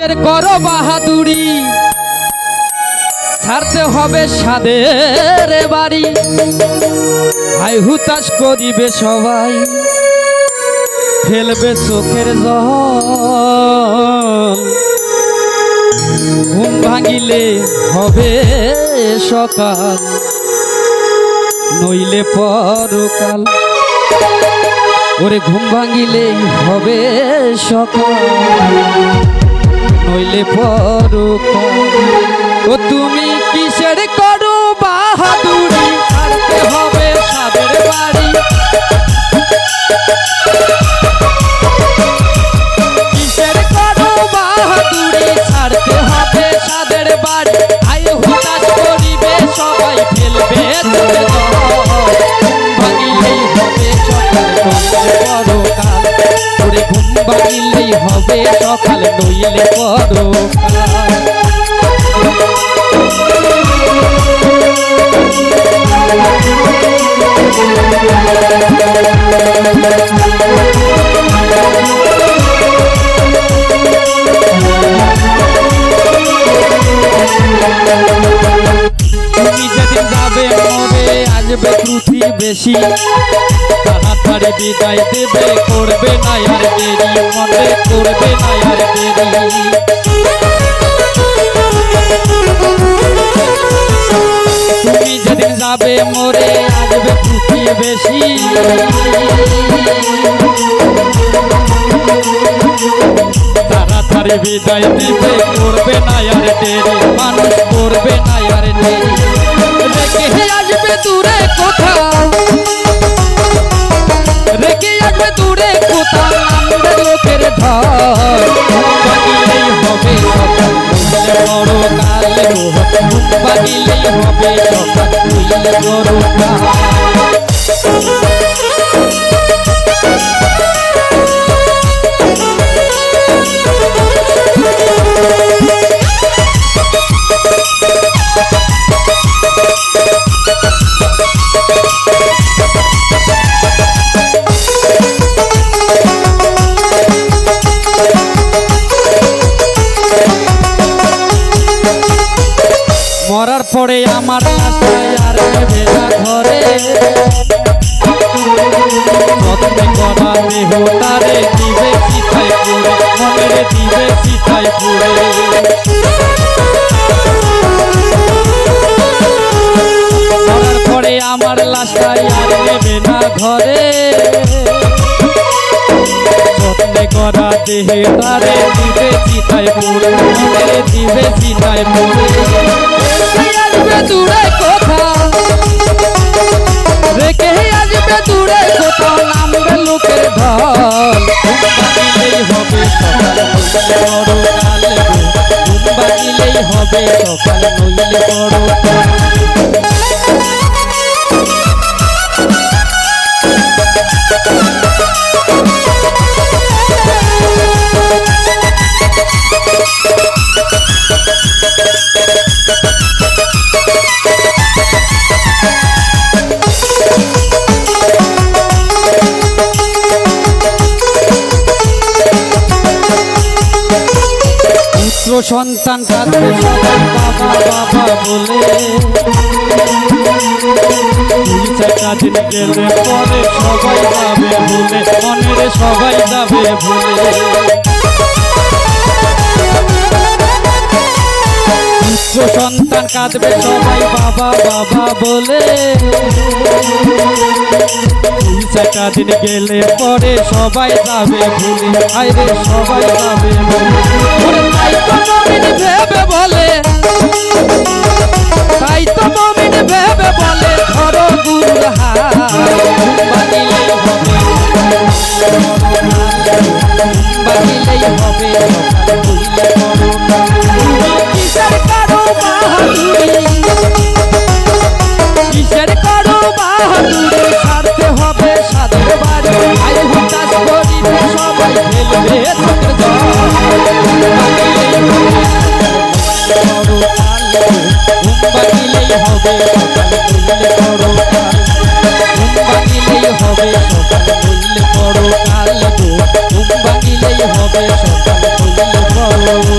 করো বাহাদুরি, ছাড়তে হবে সাদের বাড়ি। হাই হুতাশ করিবে সবাই, ফেলবে চোখের জল। ঘুম ভাঙিলে হবে সকাল, নইলে পরকাল। ওরে ঘুম ভাঙিলেই হবে সকাল, নইলে পরকাল। ও তুমি কিসের করো বাহাদুরি, ছাড়তে হবে সাদের বাড়ি। কিসের করো বাহাদুরি, ছাড়তে হবে সাদের বাড়ি। আই হুতাশ করিবে সবাই, ফেলবে চোখের জল। ঘুম ভাঙিলেই হবে সকাল, নইলে পরকাল। ওরে ঘুম ভাঙিলেই হবে সকাল, নইলে পরকাল। তুমি যেদিন যাবে মরে, আসবে ত্রুটি বেশি। তাড়াতাড়ি বিদায় দেবে, করবে না আর দেরি, মনে করবে না আর দেরি। তুমি যেদিন যাবে মরে, আসবে ত্রুটি বেশি। তাড়াতাড়ি বিদায় দিবে, করবে না আর দেরি, মানুষ করবে না আর দেরি। রেখে আসবে দূরে কোথাও, রেখে আসবে দূরে কোথাও, নামবে লোকের ঢল। বাগিলেই হবে সকাল, নইলে পরকাল। বাগিলেই হবে সকাল, নইলে পরকাল। মরার পরে আমার লাশটাই আর ভেজা ঘরে, যত্নে করা দেহটারে দিবে চিতায় পুড়ে, মনের দিবে চিতায় পুড়ে। মরার পরে আমার লাশটাই আর নেবে না ঘরে, যত্নে করা দেহটারে দিবে চিতায় পুড়ে, মনের দিবে চিতায় পুড়ে। আসবে দূরে কোথাও, রেখে আসবে দূরে কোথাও, নামবে লোকের ঢল। ঘুম ভাঙিলেই হবে সকাল, নইলে পরকাল। ঘুম ভাঙিলেই হবে সকাল, নইলে পরকাল। সন্তান কাঁদবে সবাই বাবা বাবা বলে, দুই চারটা দিন গেলে পরে সবাই যাবে ভুলে, মনের সবাই যাবে ভুলে। সন্তান কাঁদবে সবাই বাবা বাবা বলে, দুই চারটা দিন গেলে পরে সবাই যাবে ভুলে, আইরে সবাই যাবে ভুলে। তাই তো মমিন ভেবে বলে, তাই তো মমিন ভেবে বলে, ধরো গুরুর হাত। ঘুম ভাঙিলেই হবে, ভাঙিলেই হবে সকাল, নইলে পরকাল। কিসের করো বাহাদুরি, কিসের করো বাহাদুরি, ছাড়তে হবে সাদের বাড়ি। আই হুতাশ করিবে সবাই, ফেলবে চোখের জল। ঘুম ভাঙিলেই হবে সকাল, নইলে পরকাল। ঘুম ভাঙিলেই হবে সকাল, নইলে পরকাল। ঘুম ভাঙিলেই হবে সকাল, নইলে পরকাল।